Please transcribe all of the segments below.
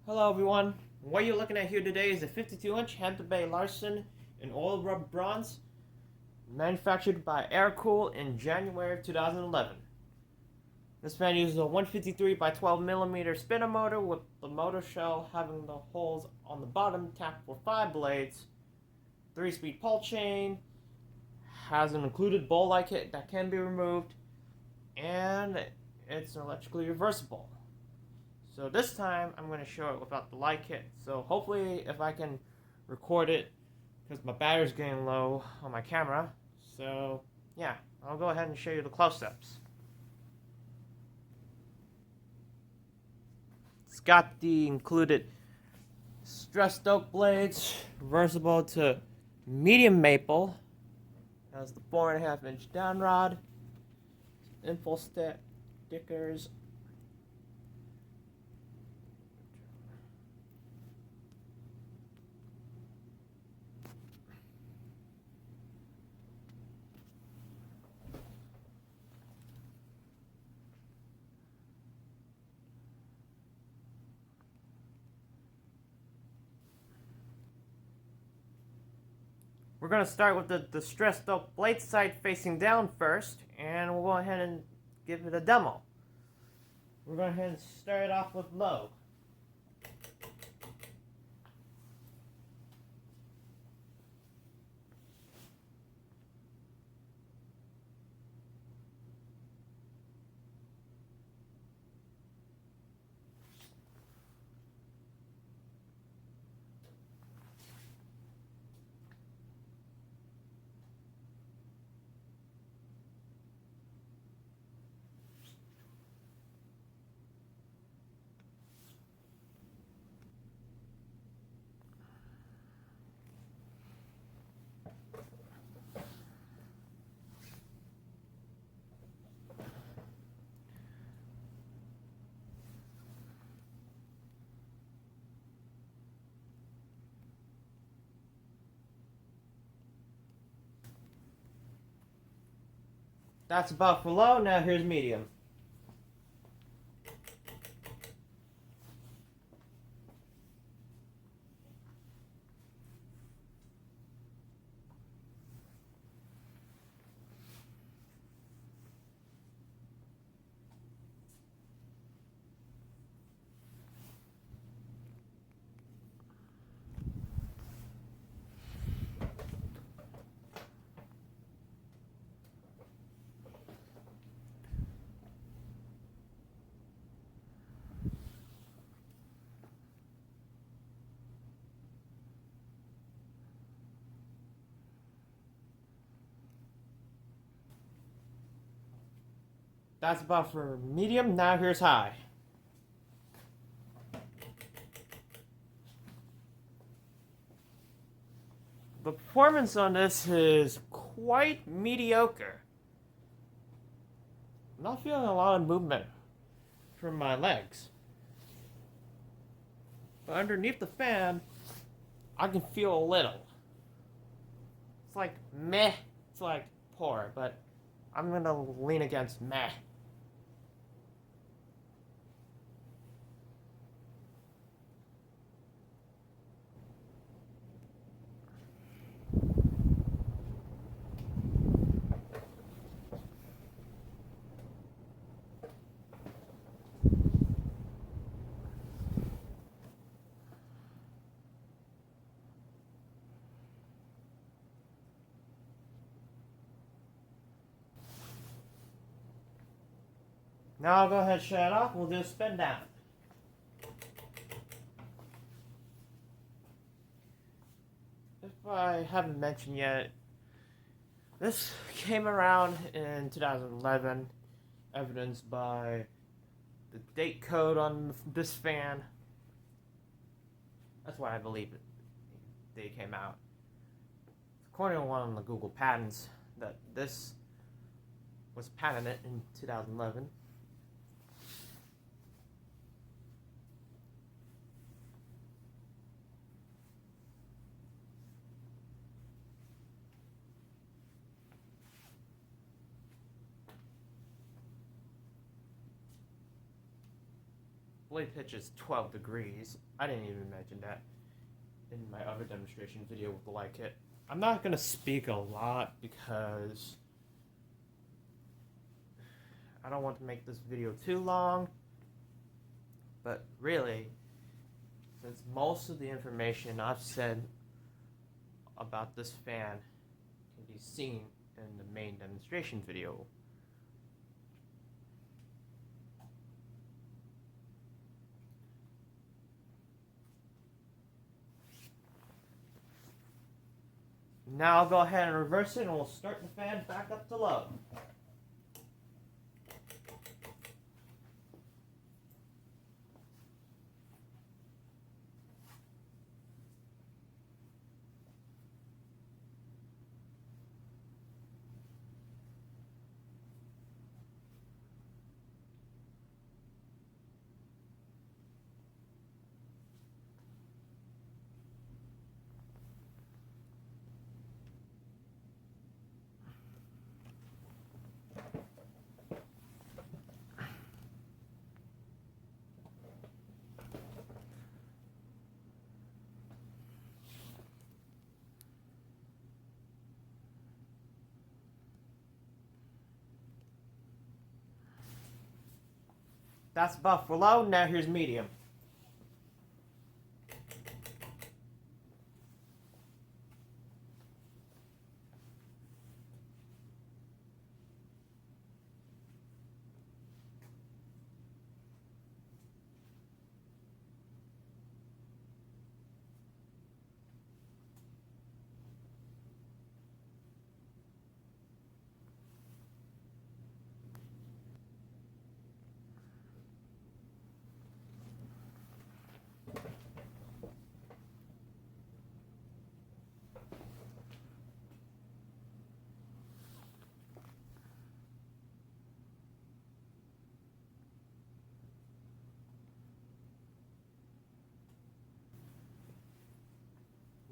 Hello everyone, what you're looking at here today is a 52-inch Hampton White Larson in oil rub bronze, manufactured by Aircool in January of 2011. This fan uses a 153 by 12 millimeter spinner motor with the motor shell having the holes on the bottom tapped for 5 blades, 3-speed pull chain, has an included bowl light kit that can be removed, and it's electrically reversible. So this time I'm going to show it without the light kit. So hopefully if I can record it, because my battery's getting low on my camera. So yeah, I'll go ahead and show you the close-ups. It's got the included stressed oak blades, reversible to medium maple. Has the 4.5-inch down rod, info stickers. We're going to start with the stressed oak blade side facing down first, and we'll go ahead and give it a demo. We're going to go ahead and start it off with low. That's about for low. Now here's medium. That's about for medium. Now here's high. The performance on this is quite mediocre. I'm not feeling a lot of movement from my legs. But underneath the fan, I can feel a little. It's like meh. It's like poor, but I'm gonna lean against meh. Now I'll go ahead and shut it off. We'll do a spin down. If I haven't mentioned yet, this came around in 2011, evidenced by the date code on this fan. That's why I believe they came out. According to one on the Google patents, that this was patented in 2011. blade pitch is 12 degrees. I didn't even mention that in my other demonstration video with the light kit. I'm not going to speak a lot because I don't want to make this video too long, but really, since most of the information I've said about this fan can be seen in the main demonstration video. Now I'll go ahead and reverse it and we'll start the fan back up to low. That's about for low, now here's medium.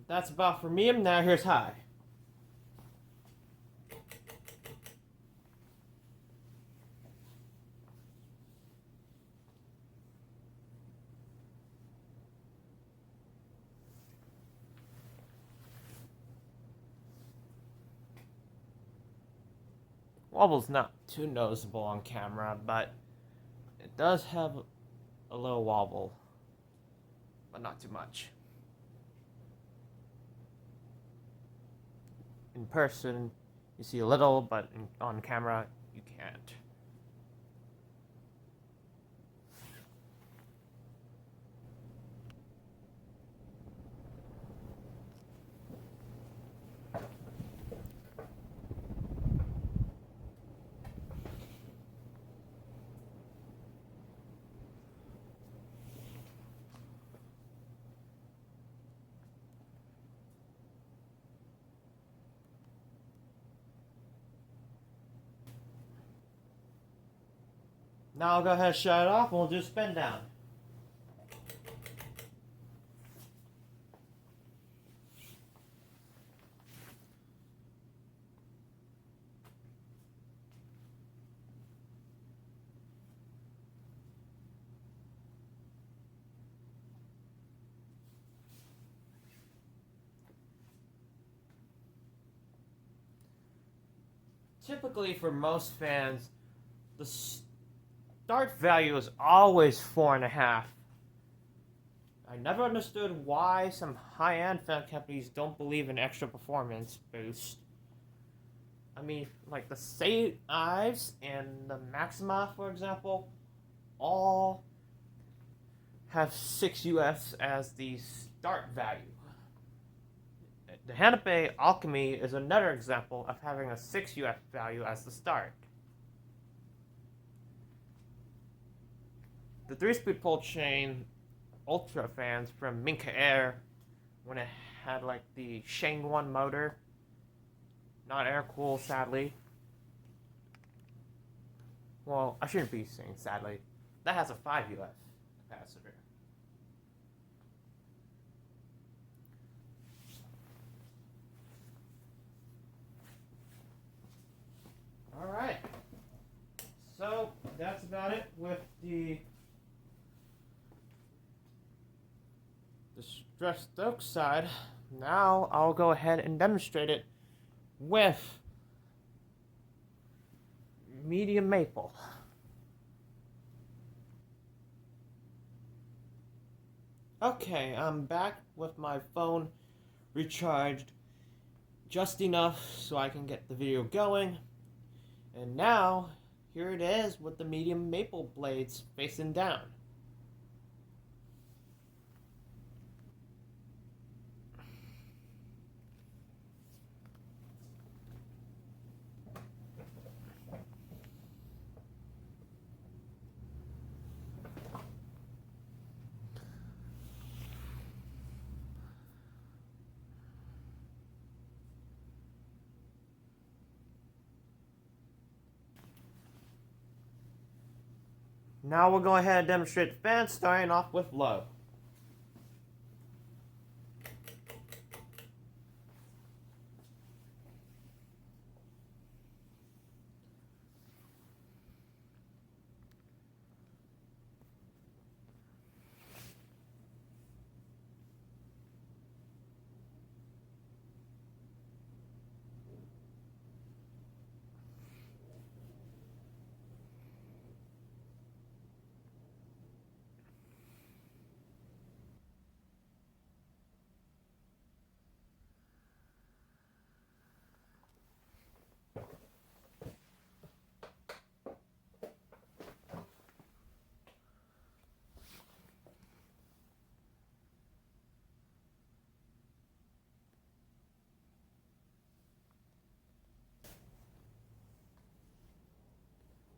That's about for medium, now here's high. Wobble's not too noticeable on camera, but it does have a little wobble, but not too much. In person, you see a little, but on camera, you can't. Now I'll go ahead and shut it off and we'll do spin down. Typically for most fans, the start value is always 4.5. I never understood why some high-end fan companies don't believe in extra performance boost. I mean, like the Say Ives and the Maxima, for example, all have 6 UFs as the start value. The Hampton Alchemy is another example of having a 6 UF value as the start. The 3-speed pull chain Ultra fans from Minka Air, when it had like the Shang 1 motor, not air cooled sadly. Well, I shouldn't be saying sadly. That has a 5 UF capacitor. Alright, so that's about it with the brush stroke side. Now I'll go ahead and demonstrate it with medium maple. Okay, I'm back with my phone recharged just enough so I can get the video going. And now, here it is with the medium maple blades facing down. Now we'll go ahead and demonstrate the fan, starting off with low.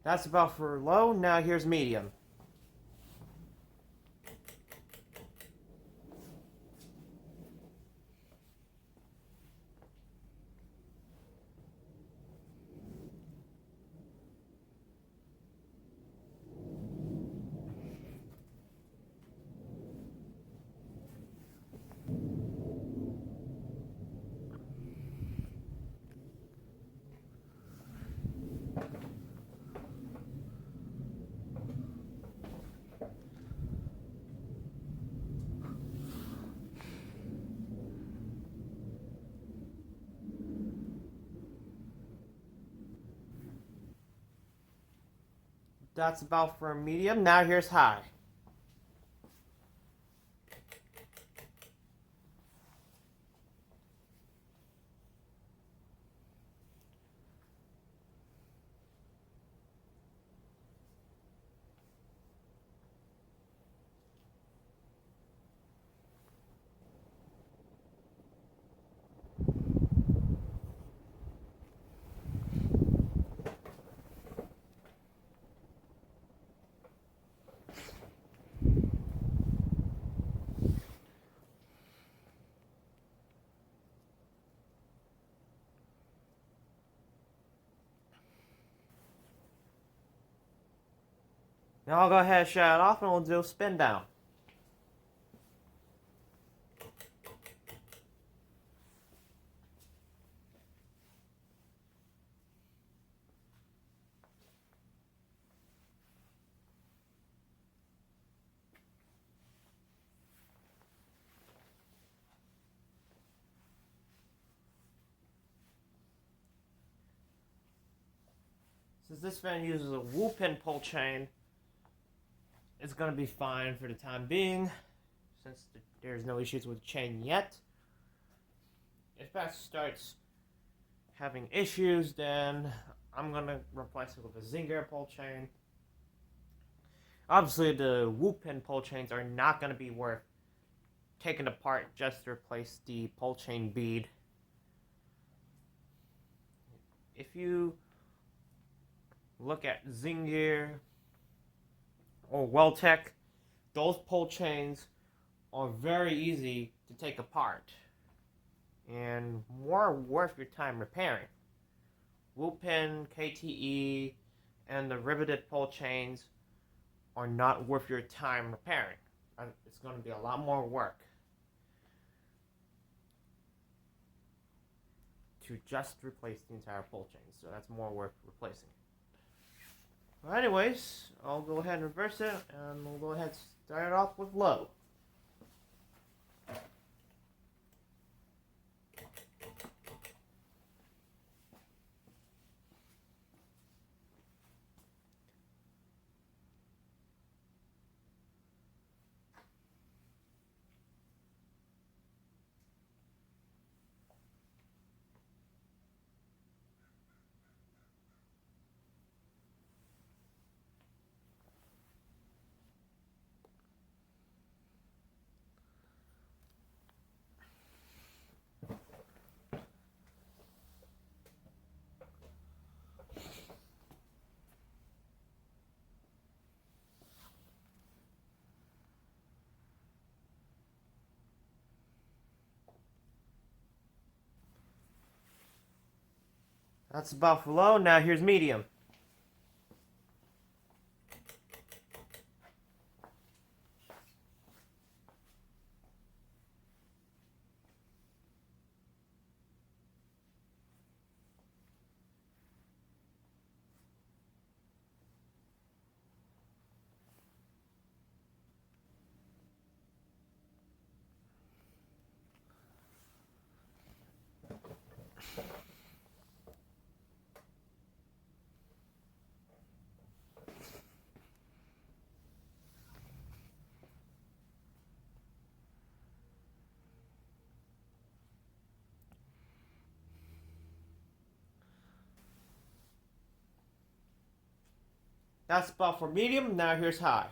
That's about for low. Now here's medium. That's about for medium. Now here's high. Now I'll go ahead and shut it off and we'll do spin down. Since this fan uses a wool pin pull chain, it's going to be fine for the time being, since there's no issues with the chain yet. If that starts having issues, then I'm going to replace it with a Zinger pull chain. Obviously, the wool pin pull chains are not going to be worth taking apart just to replace the pull chain bead. If you look at Zinger or Weltec, those pull chains are very easy to take apart and more worth your time repairing. Wool pin, KTE, and the riveted pull chains are not worth your time repairing. It's going to be a lot more work to just replace the entire pull chain, so that's more worth replacing. Well, anyways, I'll go ahead and reverse it, and we'll go ahead and start it off with low. That's about low. Now here's medium. That's about for medium. Now here's high.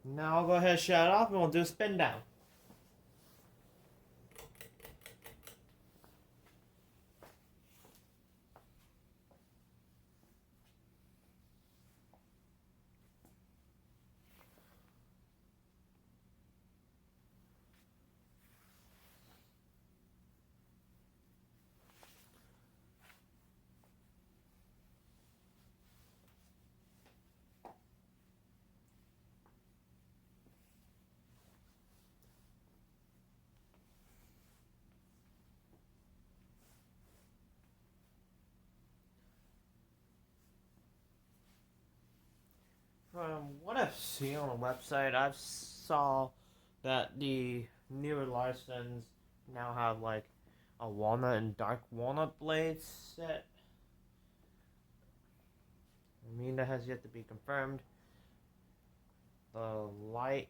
Now I'll go ahead and shut it off and we'll do a spin down. From what I've seen on the website, I've saw that the newer Larsons now have like a walnut and dark walnut blade set. I mean, that has yet to be confirmed. The light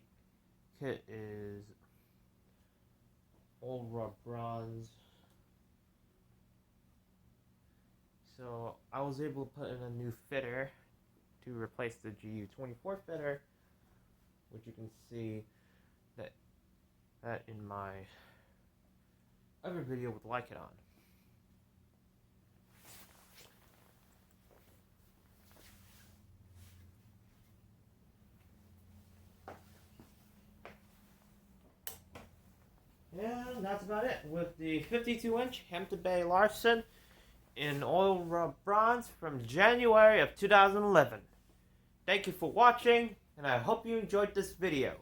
kit is old rub bronze. So I was able to put in a new fitter to replace the GU24 fitter, which you can see that in my other video with the light kit on. And that's about it with the 52-inch Hampton Bay Larson in oil rub bronze from January of 2011. Thank you for watching, and I hope you enjoyed this video.